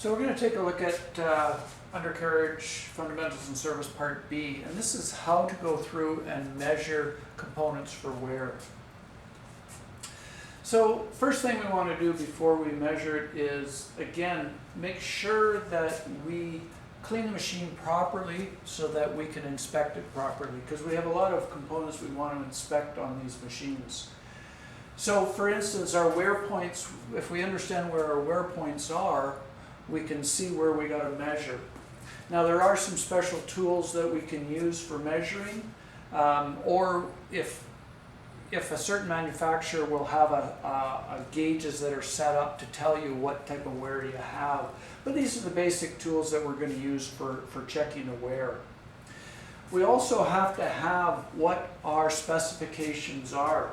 So we're going to take a look at Undercarriage Fundamentals and Service Part B, and this is how to go through and measure components for wear. So first thing we want to do before we measure it is, again, make sure that we clean the machine properly so that we can inspect it properly, because we have a lot of components we want to inspect on these machines. So for instance, our wear points, if we understand where our wear points are, we can see where we got to measure. Now there are some special tools that we can use for measuring, or if a certain manufacturer will have a gauges that are set up to tell you what type of wear you have. But these are the basic tools that we're going to use for checking the wear. We also have to have what our specifications are.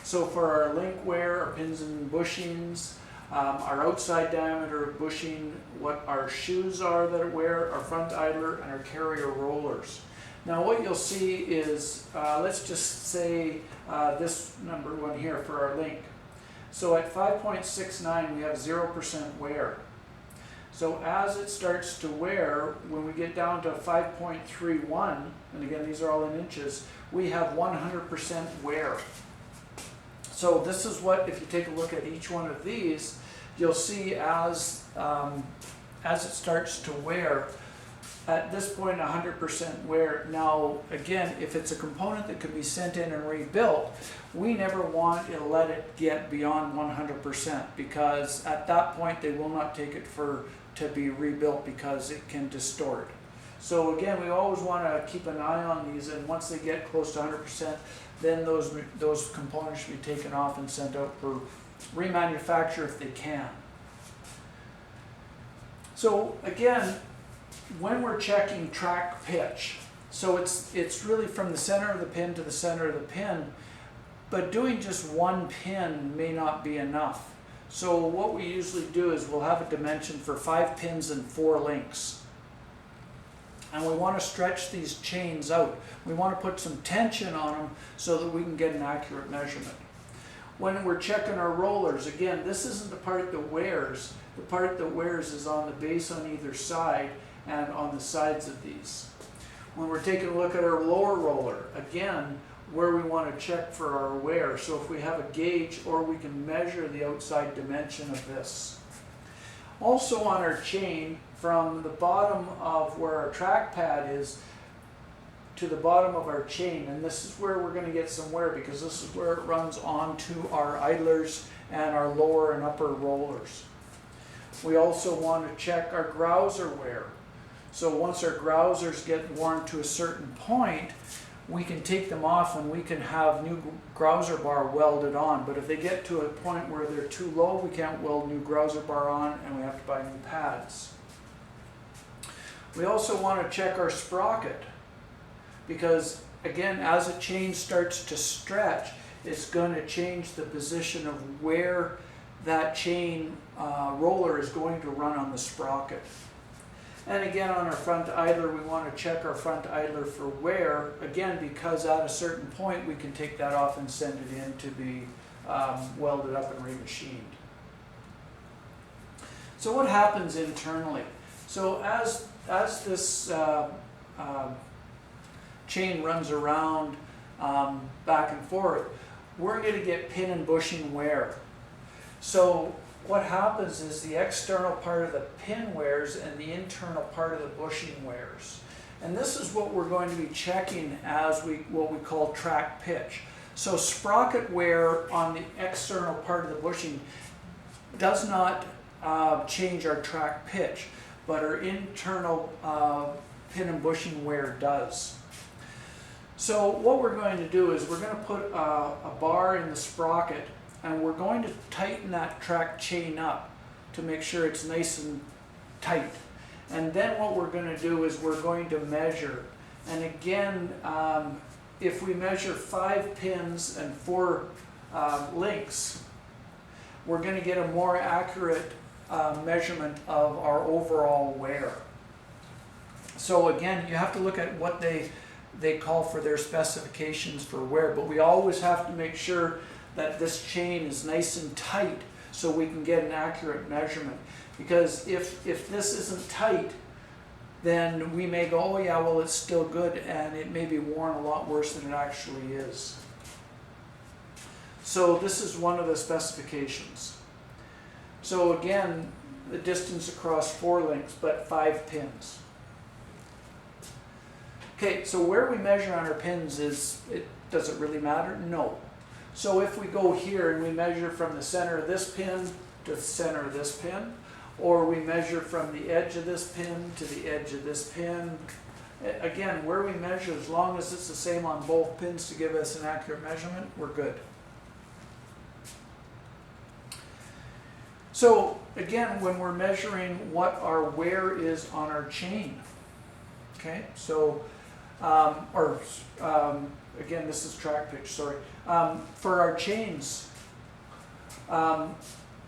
So for our link wear, our pins and bushings, our outside diameter of bushing, what our shoes are that wear, our front idler, and our carrier rollers. Now what you'll see is, let's just say this number one here for our link. So at 5.69 we have 0% wear. So as it starts to wear, when we get down to 5.31, and again these are all in inches, we have 100% wear. So this is what, if you take a look at each one of these, you'll see as it starts to wear, at this point 100% wear. Now again, if it's a component that could be sent in and rebuilt, we never want to let it get beyond 100%, because at that point they will not take it to be rebuilt because it can distort. So again, we always want to keep an eye on these, and once they get close to 100%, then those components should be taken off and sent out for remanufacture if they can. So again, when we're checking track pitch, so it's really from the center of the pin to the center of the pin, but doing just one pin may not be enough. So what we usually do is we'll have a dimension for 5 pins and 4 links. And we want to stretch these chains out. We want to put some tension on them so that we can get an accurate measurement. When we're checking our rollers, again, this isn't the part that wears. The part that wears is on the base on either side and on the sides of these. When we're taking a look at our lower roller, again, where we want to check for our wear. So if we have a gauge, or we can measure the outside dimension of this. Also on our chain, from the bottom of where our track pad is to the bottom of our chain, and this is where we're going to get some wear, because this is where it runs onto our idlers and our lower and upper rollers. We also want to check our grouser wear. So once our grousers get worn to a certain point, we can take them off and we can have new grouser bar welded on. But if they get to a point where they're too low, we can't weld new grouser bar on, and we have to buy new pads. We also want to check our sprocket, because again, as a chain starts to stretch, it's going to change the position of where that chain roller is going to run on the sprocket. And again, on our front idler, we want to check our front idler for wear, again, because at a certain point we can take that off and send it in to be welded up and remachined. So what happens internally? So as this chain runs around back and forth, we're going to get pin and bushing wear. So what happens is the external part of the pin wears and the internal part of the bushing wears. And this is what we're going to be checking as what we call track pitch. So sprocket wear on the external part of the bushing does not change our track pitch, but our internal pin and bushing wear does. So what we're going to do is we're going to put a bar in the sprocket, and we're going to tighten that track chain up to make sure it's nice and tight. And then what we're going to do is we're going to measure. And again, if we measure 5 pins and 4 links, we're going to get a more accurate measurement of our overall wear. So again, you have to look at what they call for their specifications for wear, but we always have to make sure that this chain is nice and tight so we can get an accurate measurement. Because if this isn't tight, then we may go, oh yeah, well it's still good, and it may be worn a lot worse than it actually is. So this is one of the specifications. So again, the distance across 4 links, but 5 pins. Okay, so where we measure on our pins does it really matter? No. So if we go here and we measure from the center of this pin to the center of this pin, or we measure from the edge of this pin to the edge of this pin, again, where we measure, as long as it's the same on both pins to give us an accurate measurement, we're good. So again, when we're measuring what our wear is on our chain, okay, so, again, this is track pitch, sorry. For our chains,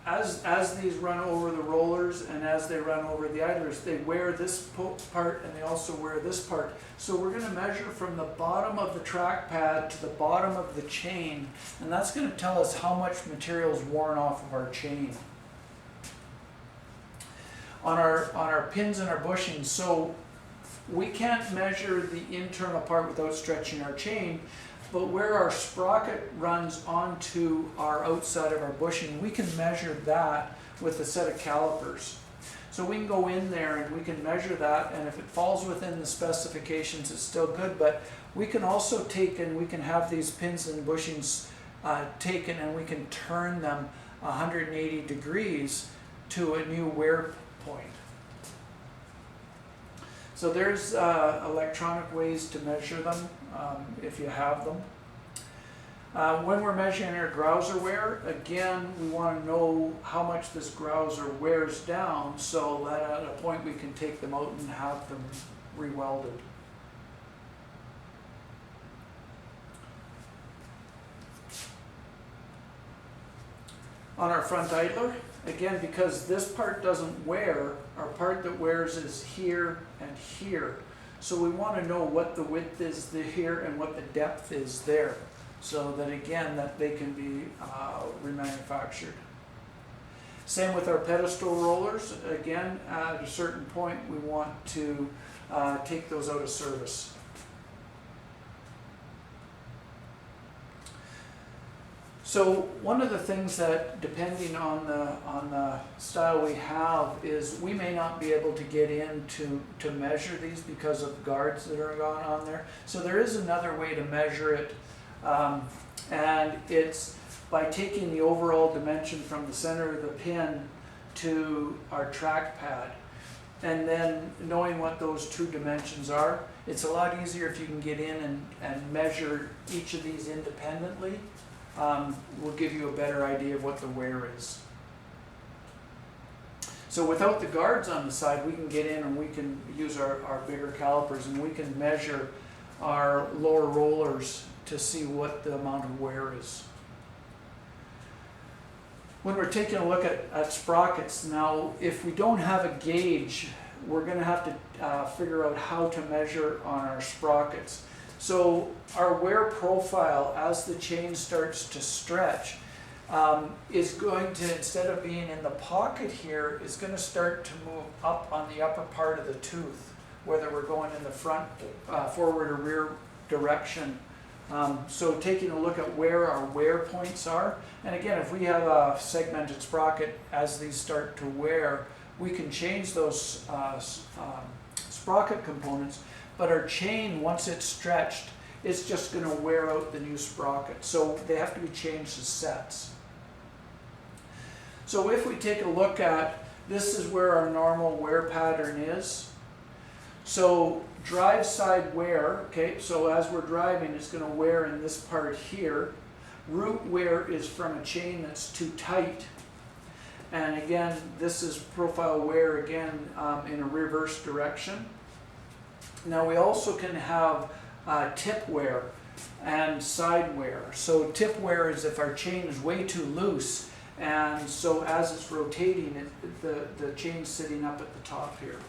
as these run over the rollers and as they run over the idlers, they wear this part and they also wear this part. So we're going to measure from the bottom of the track pad to the bottom of the chain, and that's going to tell us how much material is worn off of our chain. On our pins and our bushings, so we can't measure the internal part without stretching our chain, but where our sprocket runs onto our outside of our bushing, we can measure that with a set of calipers. So we can go in there and we can measure that, and if it falls within the specifications, it's still good, but we can also take and we can have these pins and bushings taken and we can turn them 180 degrees to a new wear point. So there's electronic ways to measure them if you have them. When we're measuring our grouser wear, again, we want to know how much this grouser wears down so that at a point we can take them out and have them re-welded. On our front idler, again, because this part doesn't wear, our part that wears is here and here. So we want to know what the width is here and what the depth is there, so that again, that they can be remanufactured. Same with our pedestal rollers. Again, at a certain point, we want to take those out of service. So one of the things that, depending on the style we have, is we may not be able to get in to measure these because of guards that are gone on there. So there is another way to measure it, and it's by taking the overall dimension from the center of the pin to our track pad, and then knowing what those two dimensions are. It's a lot easier if you can get in and measure each of these independently. Will give you a better idea of what the wear is. So without the guards on the side, we can get in and we can use our bigger calipers and we can measure our lower rollers to see what the amount of wear is. When we're taking a look at sprockets, now if we don't have a gauge, we're going to have to figure out how to measure on our sprockets. So our wear profile, as the chain starts to stretch, is going to, instead of being in the pocket here, is going to start to move up on the upper part of the tooth, whether we're going in the front, forward or rear direction. So taking a look at where our wear points are, and again, if we have a segmented sprocket, as these start to wear, we can change those sprocket components. But our chain, once it's stretched, it's just going to wear out the new sprocket. So they have to be changed as sets. So if we take a look at, this is where our normal wear pattern is. So drive side wear, okay, so as we're driving, it's going to wear in this part here. Root wear is from a chain that's too tight. And again, this is profile wear again in a reverse direction. Now we also can have tip wear and side wear. So tip wear is if our chain is way too loose, and so as it's rotating, the chain's sitting up at the top here.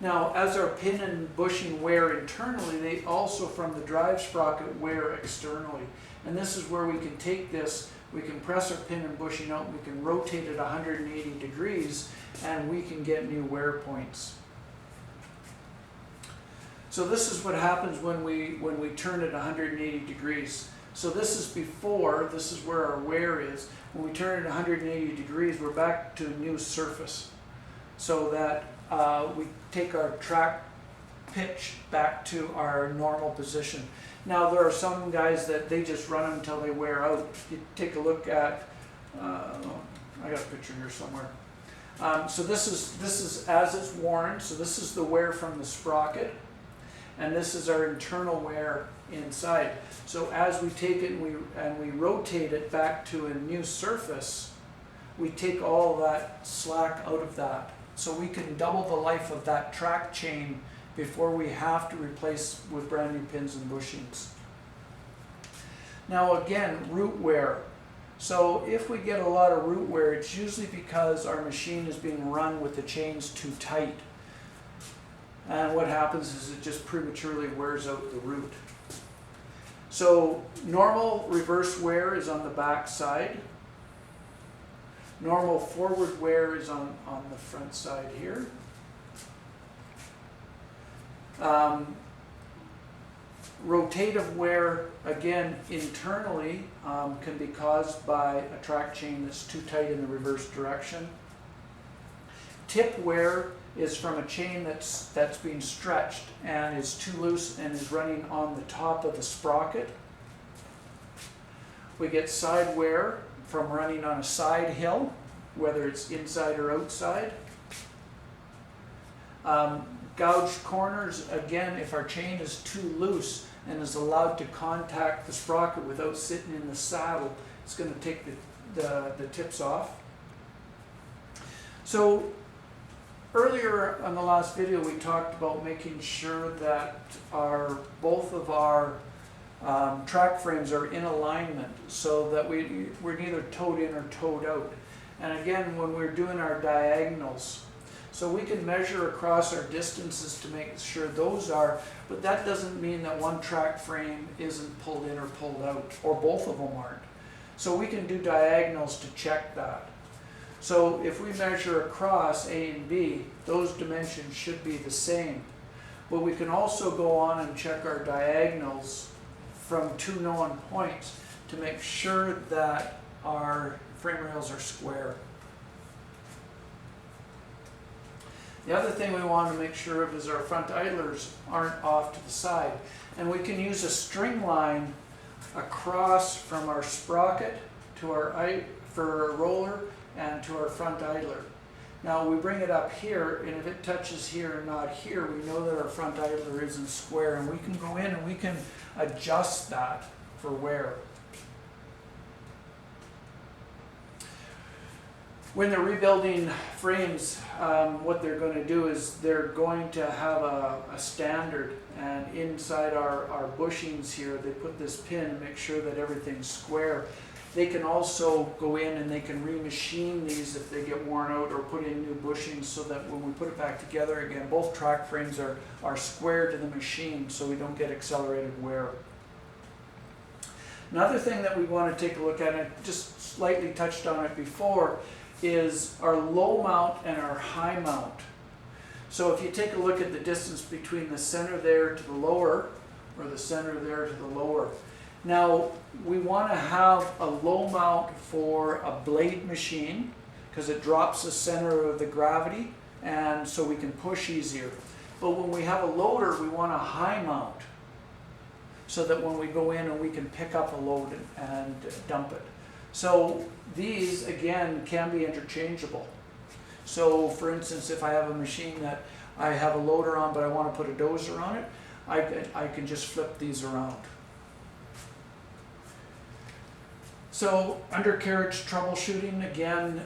Now as our pin and bushing wear internally, they also from the drive sprocket wear externally. And this is where we can take this we can press our pin and bushing out, we can rotate it 180 degrees, and we can get new wear points. So this is what happens when we turn it 180 degrees. So this is before, this is where our wear is. When we turn it 180 degrees, we're back to a new surface. So that we take our track pitch back to our normal position. Now there are some guys that they just run them until they wear out. You take a look at, I got a picture here somewhere. So this is as it's worn. So this is the wear from the sprocket, and this is our internal wear inside. So as we take it and we rotate it back to a new surface, we take all that slack out of that. So we can double the life of that track chain before we have to replace with brand new pins and bushings. Now again, root wear. So if we get a lot of root wear, it's usually because our machine is being run with the chains too tight. And what happens is it just prematurely wears out the root. So normal reverse wear is on the back side. Normal forward wear is on the front side here. Rotative wear, again, internally can be caused by a track chain that's too tight in the reverse direction. Tip wear is from a chain that's being stretched and is too loose and is running on the top of the sprocket. We get side wear from running on a side hill, whether it's inside or outside. Gouged corners, again, if our chain is too loose and is allowed to contact the sprocket without sitting in the saddle, it's going to take the tips off. So earlier on the last video we talked about making sure that both of our track frames are in alignment so that we're neither toed in or toed out. And again, when we're doing our diagonals, so we can measure across our distances to make sure those are, but that doesn't mean that one track frame isn't pulled in or pulled out, or both of them aren't. So we can do diagonals to check that. So if we measure across A and B, those dimensions should be the same. But we can also go on and check our diagonals from two known points to make sure that our frame rails are square. The other thing we want to make sure of is our front idlers aren't off to the side. And we can use a string line across from our sprocket to for our roller and to our front idler. Now we bring it up here, and if it touches here and not here, we know that our front idler isn't square, and we can go in and we can adjust that for wear. When they're rebuilding frames, what they're going to do is they're going to have a standard, and inside our bushings here they put this pin and make sure that everything's square. They can also go in and they can remachine these if they get worn out, or put in new bushings so that when we put it back together again, both track frames are square to the machine so we don't get accelerated wear. Another thing that we want to take a look at, and I just slightly touched on it before, is our low mount and our high mount. So if you take a look at the distance between the center there to the lower, or the center there to the lower. Now we want to have a low mount for a blade machine because it drops the center of the gravity, and so we can push easier. But when we have a loader, we want a high mount so that when we go in and we can pick up a load and dump it. So these, again, can be interchangeable. So for instance, if I have a machine that I have a loader on but I want to put a dozer on it, I can just flip these around. So undercarriage troubleshooting, again,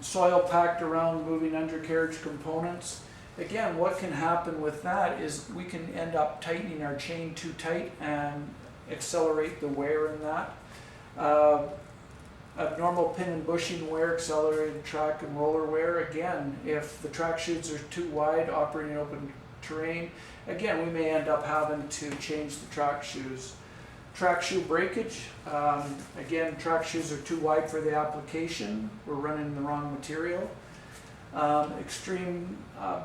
soil packed around moving undercarriage components. Again, what can happen with that is we can end up tightening our chain too tight and accelerate the wear in that. Abnormal pin and bushing wear, accelerated track and roller wear. Again, if the track chutes are too wide, operating open terrain, again, we may end up having to change the track shoes. Track shoe breakage. Again, track shoes are too wide for the application. We're running the wrong material. Extreme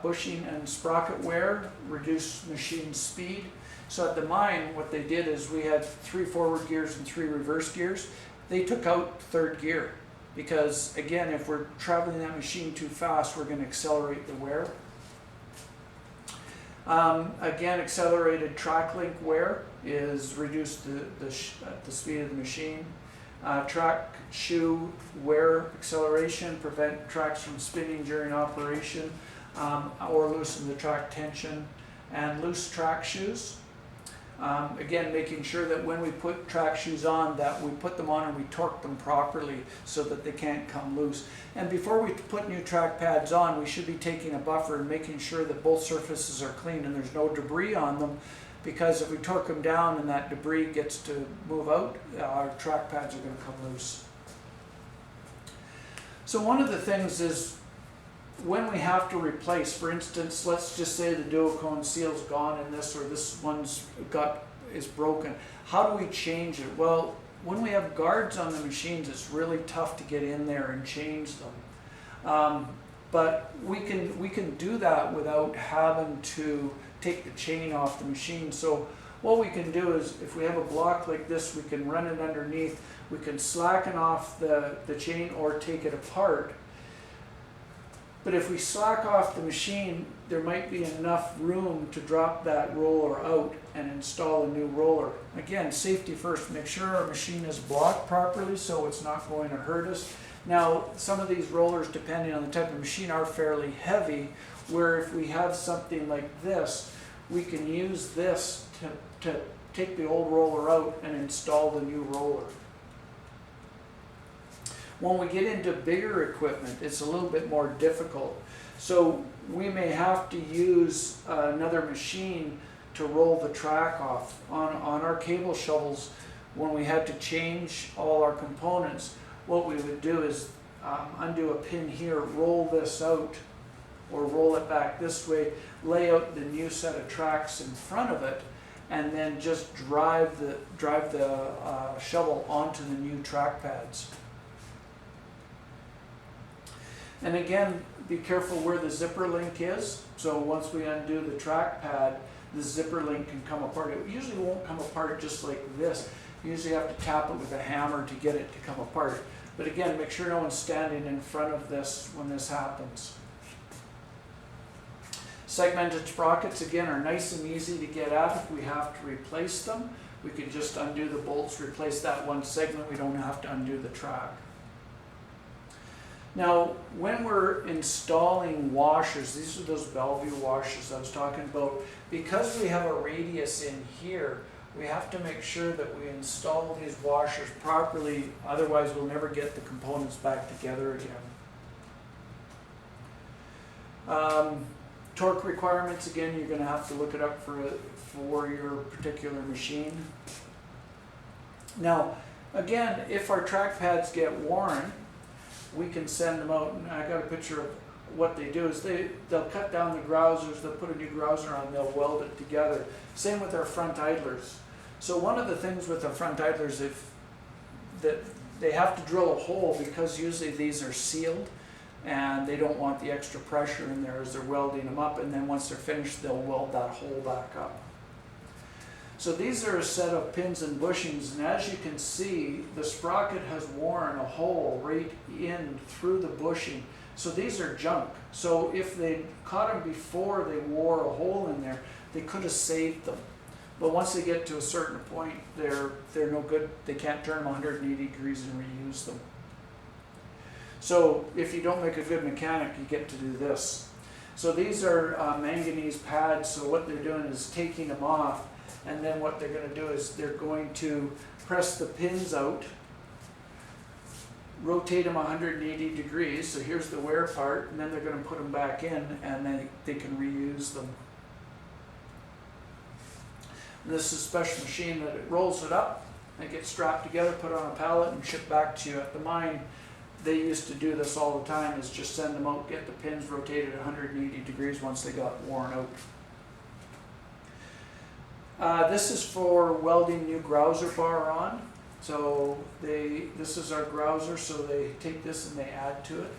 bushing and sprocket wear, reduce machine speed. So at the mine, what they did is we had 3 forward gears and 3 reverse gears. They took out third gear because, again, if we're traveling that machine too fast, we're going to accelerate the wear. Again, accelerated track link wear is reduce the speed of the machine. Track shoe wear acceleration, prevent tracks from spinning during operation, or loosen the track tension. And loose track shoes. Again, making sure that when we put track shoes on, that we put them on and we torque them properly so that they can't come loose. And before we put new track pads on, we should be taking a buffer and making sure that both surfaces are clean and there's no debris on them, because if we torque them down and that debris gets to move out, our track pads are going to come loose. So one of the things is, when we have to replace, for instance, let's just say the duocone seal's gone in this, or this one's is broken. How do we change it? Well, when we have guards on the machines, it's really tough to get in there and change them. But we can do that without having to take the chain off the machine. So what we can do is, if we have a block like this, we can run it underneath. We can slacken off the chain or take it apart. But if we slack off the machine, there might be enough room to drop that roller out and install a new roller. Again, safety first. Make sure our machine is blocked properly so it's not going to hurt us. Now, some of these rollers, depending on the type of machine, are fairly heavy, where if we have something like this, we can use this to take the old roller out and install the new roller. When we get into bigger equipment, it's a little bit more difficult. So we may have to use another machine to roll the track off. On our cable shovels, when we had to change all our components, what we would do is undo a pin here, roll this out, or roll it back this way, lay out the new set of tracks in front of it, and then just drive the shovel onto the new track pads. And again, be careful where the zipper link is. So once we undo the track pad, the zipper link can come apart. It usually won't come apart just like this. You usually have to tap it with a hammer to get it to come apart. But again, make sure no one's standing in front of this when this happens. Segmented sprockets, again, are nice and easy to get at. If we have to replace them, we can just undo the bolts, replace that one segment. We don't have to undo the track. Now, when we're installing washers, these are those Bellevue washers I was talking about, because we have a radius in here, we have to make sure that we install these washers properly, otherwise we'll never get the components back together again. Torque requirements, again, you're going to have to look it up for your particular machine. Now, again, if our track pads get worn, we can send them out, and I got a picture of what they do is they'll cut down the grousers, they'll put a new grouser on, they'll weld it together. Same with our front idlers. So one of the things with the front idlers, that they have to drill a hole, because usually these are sealed and they don't want the extra pressure in there as they're welding them up, and then once they're finished they'll weld that hole back up. So these are a set of pins and bushings, and as you can see, the sprocket has worn a hole right in through the bushing. So these are junk. So if they caught them before they wore a hole in there, they could have saved them. But once they get to a certain point, they're no good. They can't turn them 180 degrees and reuse them. So if you don't make a good mechanic, you get to do this. So these are manganese pads. So what they're doing is taking them off, and then what they're going to do is they're going to press the pins out, rotate them 180 degrees. So here's the wear part, and then they're going to put them back in, and then they can reuse them. And this is a special machine that it rolls it up, and it gets strapped together, put on a pallet, and shipped back to you. At the mine, they used to do this all the time, is just send them out, get the pins rotated 180 degrees once they got worn out. This is for welding new grouser bar on. So this is our grouser, so they take this and they add to it.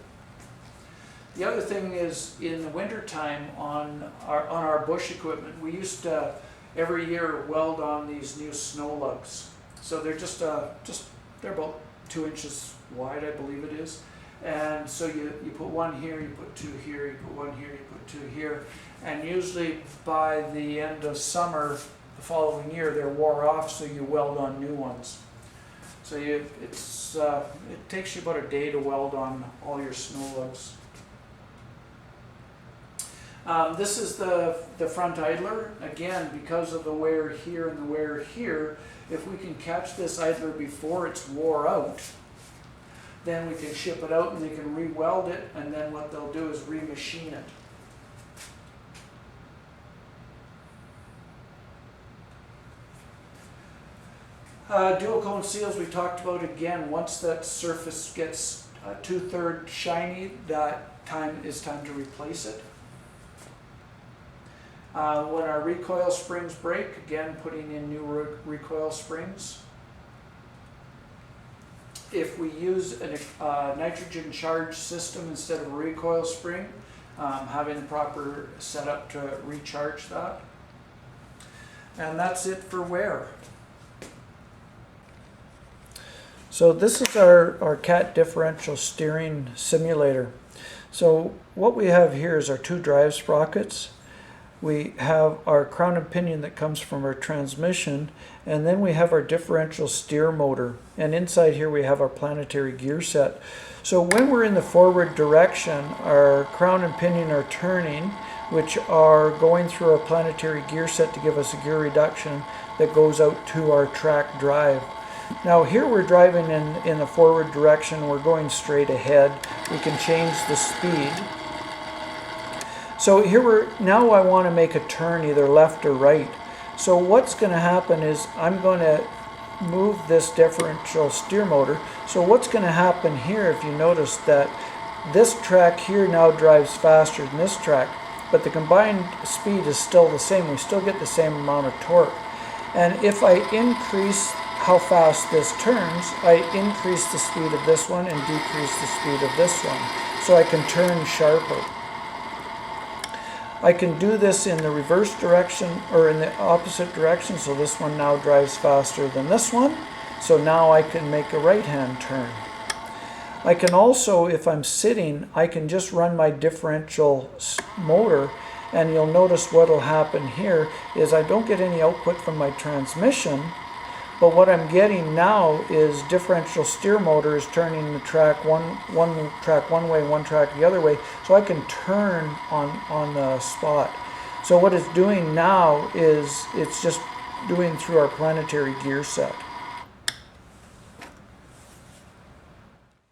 The other thing is, in the winter time on our bush equipment, we used to every year weld on these new snow lugs. So they're they're about 2 inches wide, I believe it is. And so you put one here, you put two here, you put one here, you put two here. And usually by the end of summer, the following year, they're wore off, so you weld on new ones. So it takes you about a day to weld on all your snow lugs. This is the front idler. Again, because of the wear here and the wear here, if we can catch this idler before it's wore out, then we can ship it out and they can re-weld it, and then what they'll do is re-machine it. Dual cone seals we talked about. Again, once that surface gets 2/3 shiny, that time to replace it. When our recoil springs break, again, putting in new recoil springs. If we use a nitrogen charge system instead of a recoil spring, having the proper setup to recharge that. And that's it for wear. So this is our CAT differential steering simulator. So what we have here is our 2 drive sprockets. We have our crown and pinion that comes from our transmission, and then we have our differential steer motor, and inside here we have our planetary gear set. So when we're in the forward direction, our crown and pinion are turning, which are going through our planetary gear set to give us a gear reduction that goes out to our track drive. Now here we're driving in the forward direction, we're going straight ahead. We can change the speed. So here now I want to make a turn either left or right. So what's going to happen is I'm going to move this differential steer motor. So what's going to happen here, if you notice that this track here now drives faster than this track, but the combined speed is still the same. We still get the same amount of torque. And if I increase how fast this turns, I increase the speed of this one and decrease the speed of this one. So I can turn sharper. I can do this in the reverse direction or in the opposite direction, so this one now drives faster than this one. So now I can make a right-hand turn. I can also, if I'm sitting, I can just run my differential motor, and you'll notice what will happen here is I don't get any output from my transmission, but what I'm getting now is differential steer motor is turning the track one track one way, one track the other way, so I can turn on the spot. So what it's doing now is it's just doing through our planetary gear set.